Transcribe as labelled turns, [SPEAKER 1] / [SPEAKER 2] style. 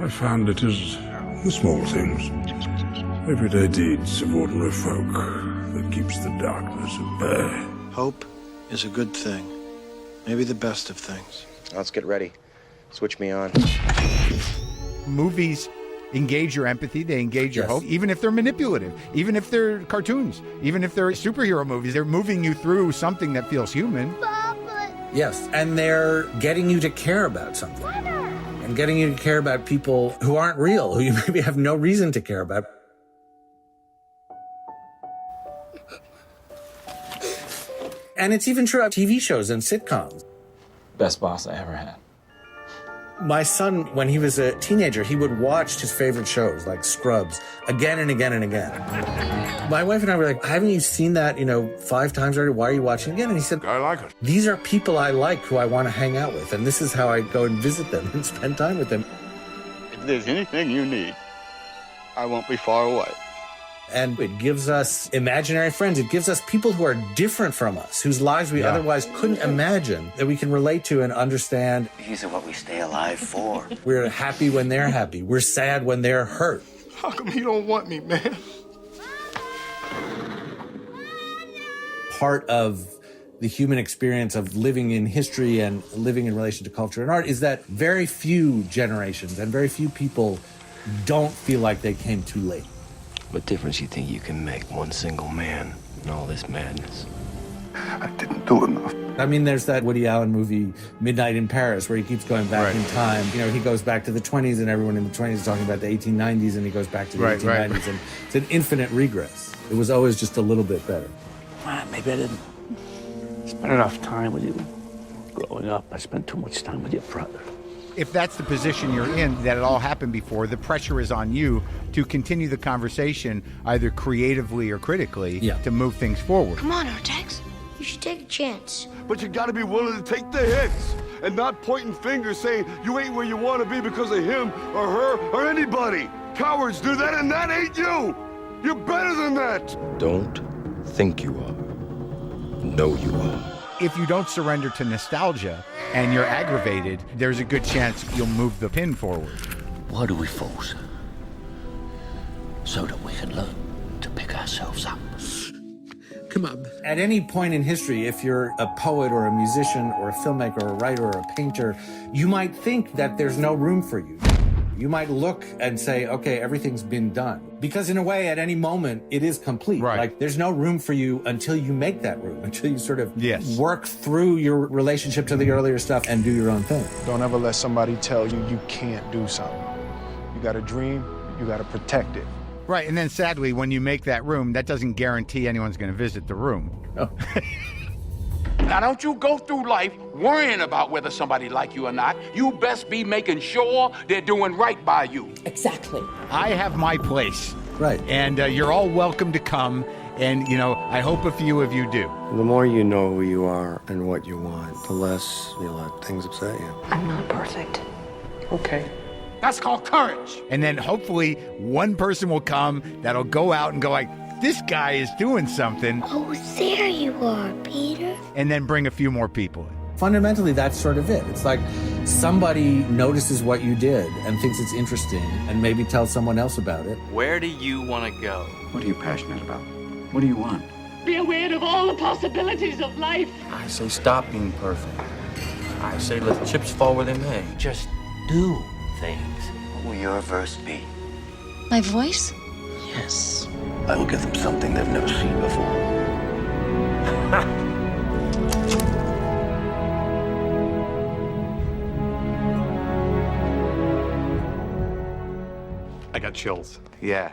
[SPEAKER 1] I found it is the small things, everyday deeds of ordinary folk that keeps the darkness at bay.
[SPEAKER 2] Hope is a good thing. Maybe the best of things.
[SPEAKER 3] Let's get ready. Switch me on.
[SPEAKER 4] Movies engage your empathy, they engage your hope, even if they're manipulative, even if they're cartoons, even if they're superhero movies, they're moving you through something that feels human.
[SPEAKER 5] Yes, and they're getting you to care about something. And getting you to care about people who aren't real, who you maybe have no reason to care about. And it's even true of TV shows and sitcoms.
[SPEAKER 6] Best boss I ever had.
[SPEAKER 5] My son, when he was a teenager, he would watch his favorite shows, like Scrubs, again and again and again. My wife and I were like, haven't you seen that, 5 times already? Why are you watching again? And he said,
[SPEAKER 1] I like it.
[SPEAKER 5] These are people I like who I want to hang out with, and this is how I go and visit them and spend time with them.
[SPEAKER 7] If there's anything you need, I won't be far away.
[SPEAKER 5] And it gives us imaginary friends. It gives us people who are different from us, whose lives we otherwise couldn't imagine, that we can relate to and understand.
[SPEAKER 8] These are what we stay alive for.
[SPEAKER 5] We're happy when they're happy. We're sad when they're hurt.
[SPEAKER 2] How come you don't want me, man?
[SPEAKER 5] Part of the human experience of living in history and living in relation to culture and art is that very few generations and very few people don't feel like they came too late.
[SPEAKER 3] What difference you think you can make, one single man, in all this madness?
[SPEAKER 1] I didn't do enough.
[SPEAKER 5] I mean, there's that Woody Allen movie, Midnight in Paris, where he keeps going back in time. He goes back to the 20s, and everyone in the 20s is talking about the 1890s, and he goes back to the 1890s, and it's an infinite regress. It was always just a little bit better.
[SPEAKER 8] Maybe I didn't spend enough time with you growing up. I spent too much time with your brother.
[SPEAKER 4] If that's the position you're in, that it all happened before, the pressure is on you to continue the conversation, either creatively or critically, to move things forward.
[SPEAKER 9] Come on, Artex. You should take a chance.
[SPEAKER 10] But you gotta be willing to take the hits and not pointing fingers saying you ain't where you want to be because of him or her or anybody. Cowards do that, and that ain't you. You're better than that.
[SPEAKER 3] Don't think you are. Know you are.
[SPEAKER 4] If you don't surrender to nostalgia and you're aggravated, there's a good chance you'll move the pin forward.
[SPEAKER 8] Why do we fall? So that we can learn to pick ourselves up.
[SPEAKER 5] Come on. At any point in history, if you're a poet or a musician or a filmmaker or a writer or a painter, you might think that there's no room for you. You might look and say, okay, everything's been done. Because in a way, at any moment, it is complete.
[SPEAKER 4] Right.
[SPEAKER 5] Like, there's no room for you until you make that room, until you sort of work through your relationship to the earlier stuff and do your own thing.
[SPEAKER 2] Don't ever let somebody tell you you can't do something. You got a dream, you got to protect it.
[SPEAKER 4] Right, and then sadly, when you make that room, that doesn't guarantee anyone's going to visit the room.
[SPEAKER 5] Oh.
[SPEAKER 11] Now, don't you go through life worrying about whether somebody like you or not. You best be making sure they're doing right by you.
[SPEAKER 9] Exactly.
[SPEAKER 4] I have my place.
[SPEAKER 5] Right.
[SPEAKER 4] And you're all welcome to come. And, I hope a few of you do.
[SPEAKER 2] The more you know who you are and what you want, the less you let things upset you.
[SPEAKER 9] I'm not perfect.
[SPEAKER 11] Okay. That's called courage.
[SPEAKER 4] And then hopefully one person will come that'll go out and go like, this guy is doing something.
[SPEAKER 9] Oh, there you are, Peter.
[SPEAKER 4] And then bring a few more people in.
[SPEAKER 5] Fundamentally, that's sort of it. It's like somebody notices what you did and thinks it's interesting and maybe tells someone else about it.
[SPEAKER 6] Where do you want to go?
[SPEAKER 7] What are you passionate about? What do you want?
[SPEAKER 9] Be aware of all the possibilities of life.
[SPEAKER 6] I say stop being perfect. I say let the chips fall where they may. Just do things.
[SPEAKER 8] What will your verse be?
[SPEAKER 9] My voice?
[SPEAKER 8] Yes. I will give them something they've never seen before.
[SPEAKER 7] I got chills. Yeah.